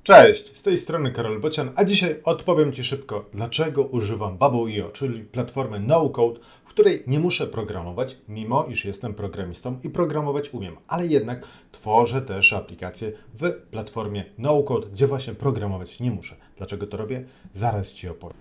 Cześć, z tej strony Karol Bocian, a dzisiaj odpowiem Ci szybko, dlaczego używam Bubble.io, czyli platformy no-code, w której nie muszę programować, mimo iż jestem programistą i programować umiem, ale jednak tworzę też aplikacje w platformie no-code, gdzie właśnie programować nie muszę. Dlaczego to robię? Zaraz Ci opowiem.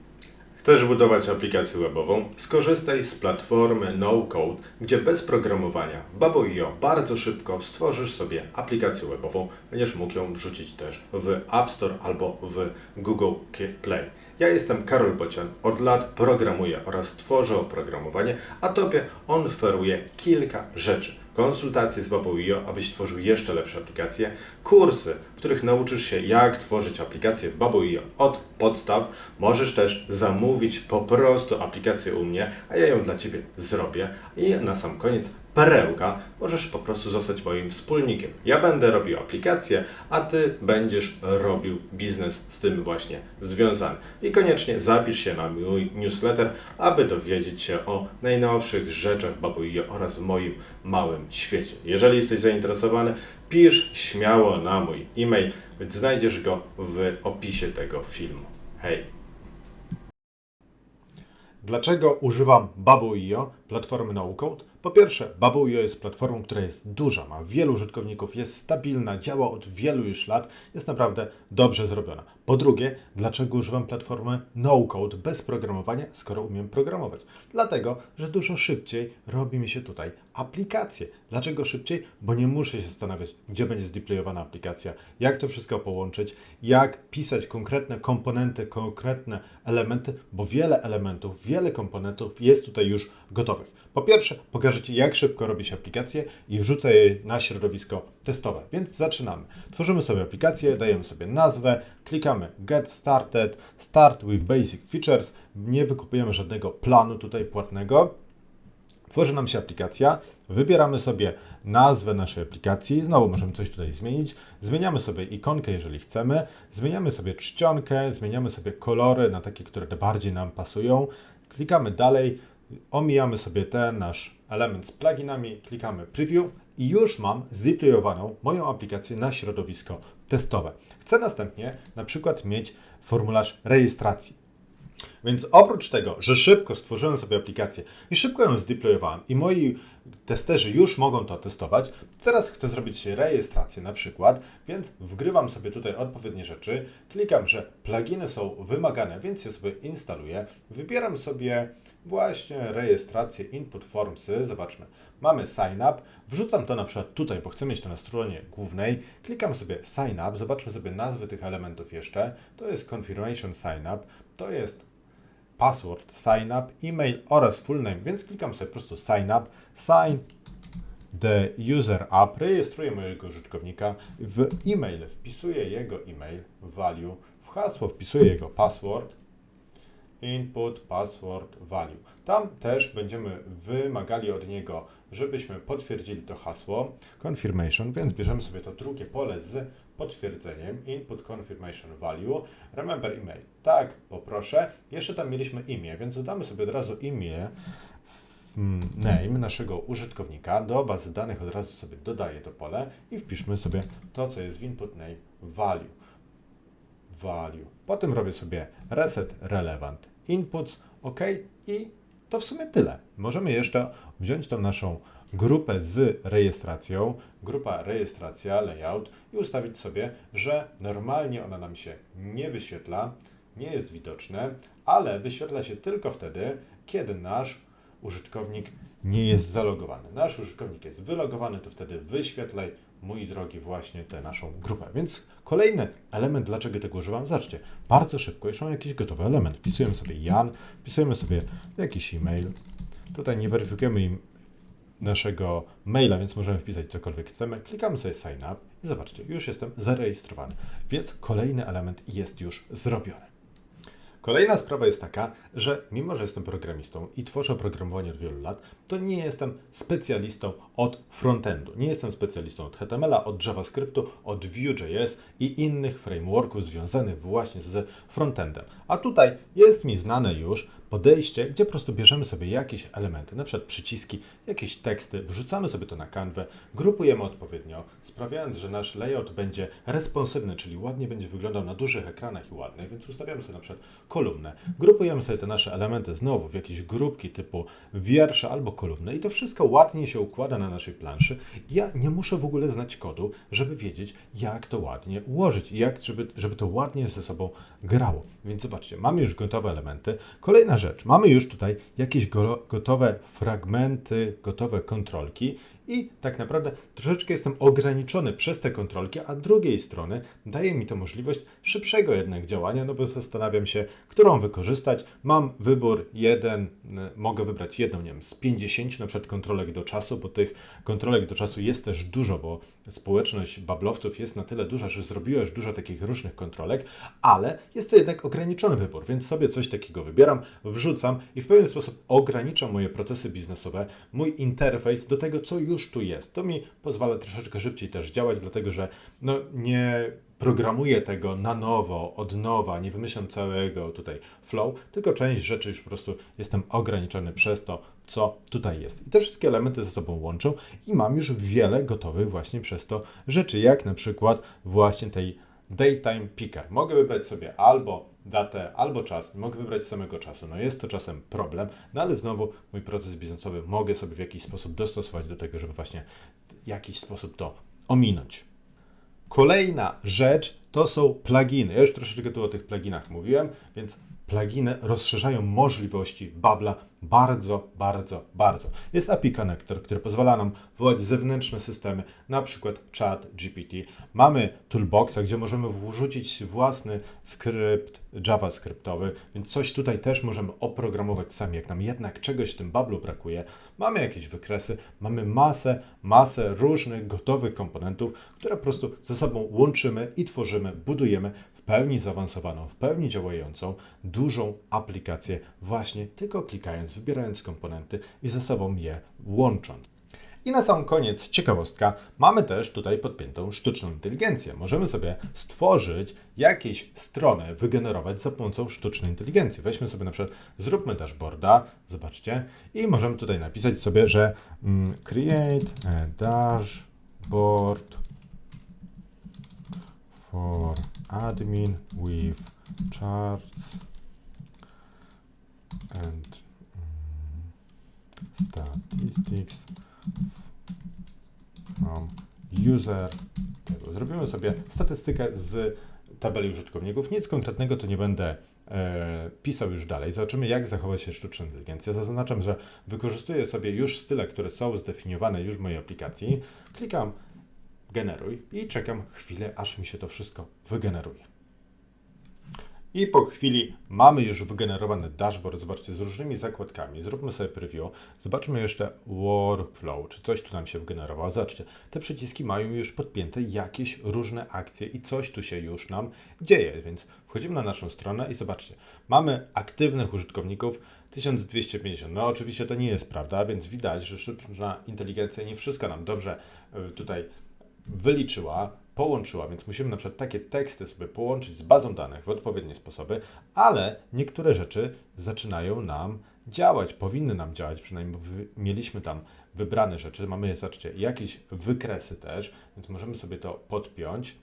Chcesz budować aplikację webową? Skorzystaj z platformy no-code, gdzie bez programowania w Bubble.io bardzo szybko stworzysz sobie aplikację webową. Będziesz mógł ją wrzucić też w App Store albo w Google Play. Ja jestem Karol Bocian, od lat programuję oraz tworzę oprogramowanie, a Tobie on oferuje kilka rzeczy. Konsultacje z Bubble.io, abyś tworzył jeszcze lepsze aplikacje, kursy, w których nauczysz się, jak tworzyć aplikacje w Bubble.io od podstaw. Możesz też zamówić po prostu aplikację u mnie, a ja ją dla Ciebie zrobię. I na sam koniec perełka, możesz po prostu zostać moim wspólnikiem. Ja będę robił aplikacje, a Ty będziesz robił biznes z tym właśnie związany. I koniecznie zapisz się na mój newsletter, aby dowiedzieć się o najnowszych rzeczach w Bubble.io oraz w moim małym świecie. Jeżeli jesteś zainteresowany, pisz śmiało na mój e-mail, więc znajdziesz go w opisie tego filmu. Hej! Dlaczego używam Bubble.io, platformy no-code? Po pierwsze, Bubble.io jest platformą, która jest duża, ma wielu użytkowników, jest stabilna, działa od wielu już lat, jest naprawdę dobrze zrobiona. Po drugie, dlaczego używam platformy no-code bez programowania, skoro umiem programować? Dlatego, że dużo szybciej robi mi się tutaj aplikacje. Dlaczego szybciej? Bo nie muszę się zastanawiać, gdzie będzie zdeployowana aplikacja, jak to wszystko połączyć, jak pisać konkretne komponenty, konkretne elementy, bo wiele elementów, wiele komponentów jest tutaj już gotowych. Po pierwsze, pokażę Ci, jak szybko robi się aplikację i wrzucę je na środowisko testowe. Więc zaczynamy. Tworzymy sobie aplikację, dajemy sobie nazwę, klikamy Get Started, Start with Basic Features. Nie wykupujemy żadnego planu tutaj płatnego. Tworzy nam się aplikacja, wybieramy sobie nazwę naszej aplikacji, znowu możemy coś tutaj zmienić, zmieniamy sobie ikonkę, jeżeli chcemy, zmieniamy sobie czcionkę, zmieniamy sobie kolory na takie, które bardziej nam pasują, klikamy dalej, omijamy sobie ten nasz element z pluginami, klikamy Preview i już mam zdeployowaną moją aplikację na środowisko testowe. Chcę następnie na przykład mieć formularz rejestracji. Więc oprócz tego, że szybko stworzyłem sobie aplikację i szybko ją zdeployowałem i moi testerzy już mogą to testować, teraz chcę zrobić rejestrację na przykład, więc wgrywam sobie tutaj odpowiednie rzeczy, klikam, że pluginy są wymagane, więc je sobie instaluję, wybieram sobie właśnie rejestrację Input Formsy, zobaczmy, mamy Sign Up, wrzucam to na przykład tutaj, bo chcę mieć to na stronie głównej, klikam sobie Sign Up, zobaczmy sobie nazwy tych elementów jeszcze, to jest Confirmation Sign Up, to jest password, sign up, e-mail oraz full name, więc klikam sobie po prostu sign up, sign the user up, rejestruję mojego użytkownika, w e-mail wpisuję jego e-mail, value, w hasło wpisuję jego password, input, password, value. Tam też będziemy wymagali od niego, żebyśmy potwierdzili to hasło, confirmation, więc bierzemy sobie to drugie pole z potwierdzeniem, input confirmation value, remember email. Tak, poproszę. Jeszcze tam mieliśmy imię, więc dodamy sobie od razu imię, name naszego użytkownika. Do bazy danych od razu sobie dodaję to pole i wpiszmy sobie to, co jest w input name value. Potem robię sobie reset relevant inputs, OK i to w sumie tyle. Możemy jeszcze wziąć tą naszą grupę z rejestracją, grupa rejestracja, layout i ustawić sobie, że normalnie ona nam się nie wyświetla, nie jest widoczne, ale wyświetla się tylko wtedy, kiedy nasz użytkownik nie jest zalogowany. Nasz użytkownik jest wylogowany, to wtedy wyświetlaj, mój drogi, właśnie tę naszą grupę. Więc kolejny element, dlaczego tego używam, zobaczcie, bardzo szybko, już mam jakiś gotowy element. Wpisujemy sobie Jan, wpisujemy sobie jakiś e-mail. Tutaj nie weryfikujemy im naszego maila, więc możemy wpisać cokolwiek chcemy. Klikamy sobie sign up i zobaczcie, już jestem zarejestrowany. Więc kolejny element jest już zrobiony. Kolejna sprawa jest taka, że mimo, że jestem programistą i tworzę oprogramowanie od wielu lat, to nie jestem specjalistą od frontendu. Nie jestem specjalistą od HTML-a, od JavaScriptu, od Vue.js i innych frameworków związanych właśnie z frontendem. A tutaj jest mi znane już podejście, gdzie po prostu bierzemy sobie jakieś elementy, na przykład przyciski, jakieś teksty, wrzucamy sobie to na kanwę, grupujemy odpowiednio, sprawiając, że nasz layout będzie responsywny, czyli ładnie będzie wyglądał na dużych ekranach i ładny, więc ustawiamy sobie na przykład kolumnę, grupujemy sobie te nasze elementy znowu w jakieś grupki typu wiersze albo kolumny i to wszystko ładnie się układa na naszej planszy. Ja nie muszę w ogóle znać kodu, żeby wiedzieć, jak to ładnie ułożyć i żeby to ładnie ze sobą grało. Więc zobaczcie, mamy już gotowe elementy. Kolejna rzecz, mamy już tutaj jakieś gotowe fragmenty, gotowe kontrolki i tak naprawdę troszeczkę jestem ograniczony przez te kontrolki, a drugiej strony daje mi to możliwość szybszego jednak działania, no bo zastanawiam się, którą wykorzystać. Mam wybór jeden, mogę wybrać jedną, nie wiem, z 50 na przykład kontrolek do czasu, bo tych kontrolek do czasu jest też dużo, bo społeczność bablowców jest na tyle duża, że zrobiło już dużo takich różnych kontrolek, ale jest to jednak ograniczony wybór, więc sobie coś takiego wybieram, wrzucam i w pewien sposób ograniczam moje procesy biznesowe, mój interfejs do tego, co już tu jest. To mi pozwala troszeczkę szybciej też działać, dlatego że nie programuję tego na nowo, od nowa, nie wymyślam całego tutaj flow, tylko część rzeczy już po prostu jestem ograniczony przez to, co tutaj jest. I te wszystkie elementy ze sobą łączą i mam już wiele gotowych właśnie przez to rzeczy, jak na przykład właśnie tej Daytime Picker. Mogę wybrać sobie albo datę, albo czas. Nie mogę wybrać samego czasu. No jest to czasem problem, no ale znowu mój proces biznesowy mogę sobie w jakiś sposób dostosować do tego, żeby właśnie w jakiś sposób to ominąć. Kolejna rzecz to są pluginy. Ja już troszeczkę tu o tych pluginach mówiłem, więc pluginy rozszerzają możliwości Babbla bardzo, bardzo, bardzo. Jest API Connector, który pozwala nam wołać zewnętrzne systemy, na przykład ChatGPT. Mamy Toolboxa, gdzie możemy wrzucić własny skrypt javascriptowy, więc coś tutaj też możemy oprogramować sami, jak nam jednak czegoś w tym Babblu brakuje. Mamy jakieś wykresy, mamy masę różnych gotowych komponentów, które po prostu ze sobą łączymy i tworzymy, budujemy w pełni zaawansowaną, w pełni działającą, dużą aplikację właśnie tylko klikając, wybierając komponenty i ze sobą je łącząc. I na sam koniec ciekawostka, mamy też tutaj podpiętą sztuczną inteligencję. Możemy sobie stworzyć jakieś strony, wygenerować za pomocą sztucznej inteligencji. Weźmy sobie na przykład, zróbmy dashboarda, zobaczcie, i możemy tutaj napisać sobie, że create a dashboard for admin with charts and statistics from user. Zrobimy sobie statystykę z tabeli użytkowników. Nic konkretnego tu nie będę pisał już dalej. Zobaczymy, jak zachowa się sztuczna inteligencja. Zaznaczam, że wykorzystuję sobie już style, które są zdefiniowane już w mojej aplikacji. Klikam generuj i czekam chwilę, aż mi się to wszystko wygeneruje. I po chwili mamy już wygenerowany dashboard, zobaczcie, z różnymi zakładkami. Zróbmy sobie preview, zobaczmy jeszcze workflow, czy coś tu nam się wygenerowało. Zobaczcie, te przyciski mają już podpięte jakieś różne akcje i coś tu się już nam dzieje, więc wchodzimy na naszą stronę i zobaczcie, mamy aktywnych użytkowników 1250. No oczywiście to nie jest prawda, więc widać, że sztuczna inteligencja nie wszystko nam dobrze tutaj wyliczyła, połączyła, więc musimy na przykład takie teksty sobie połączyć z bazą danych w odpowiednie sposoby, ale niektóre rzeczy zaczynają nam działać, powinny nam działać, przynajmniej bo mieliśmy tam wybrane rzeczy, mamy, zobaczcie, jakieś wykresy też, więc możemy sobie to podpiąć.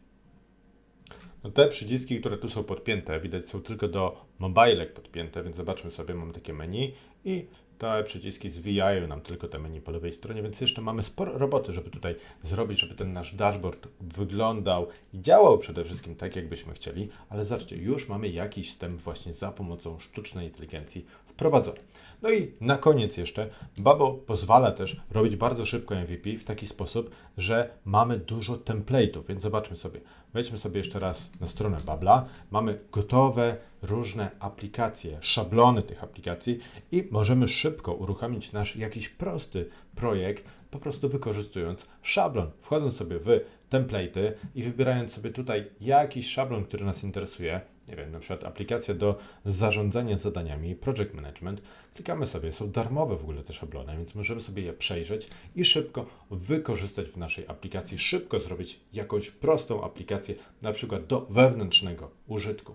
No te przyciski, które tu są podpięte, widać są tylko do mobilek podpięte, więc zobaczmy sobie, mamy takie menu i te przyciski zwijają nam tylko te menu po lewej stronie, więc jeszcze mamy sporo roboty, żeby tutaj zrobić, żeby ten nasz dashboard wyglądał i działał przede wszystkim tak, jakbyśmy chcieli, ale zobaczcie, już mamy jakiś wstęp właśnie za pomocą sztucznej inteligencji wprowadzony. No i na koniec jeszcze Babbo pozwala też robić bardzo szybko MVP w taki sposób, że mamy dużo template'ów, więc zobaczmy sobie. Wejdźmy sobie jeszcze raz na stronę Babbla. Mamy gotowe różne aplikacje, szablony tych aplikacji i możemy szybko uruchomić nasz jakiś prosty projekt, po prostu wykorzystując szablon, wchodząc sobie w template'y i wybierając sobie tutaj jakiś szablon, który nas interesuje. Nie wiem, na przykład aplikacja do zarządzania zadaniami, project management. Klikamy sobie, są darmowe w ogóle te szablony, więc możemy sobie je przejrzeć i szybko wykorzystać w naszej aplikacji, szybko zrobić jakąś prostą aplikację, na przykład do wewnętrznego użytku.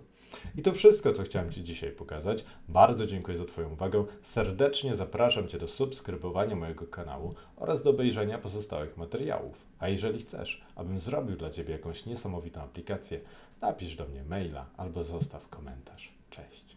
I to wszystko, co chciałem Ci dzisiaj pokazać. Bardzo dziękuję za Twoją uwagę. Serdecznie zapraszam Cię do subskrybowania mojego kanału oraz do obejrzenia pozostałych materiałów. A jeżeli chcesz, abym zrobił dla Ciebie jakąś niesamowitą aplikację, napisz do mnie maila albo zostaw komentarz. Cześć.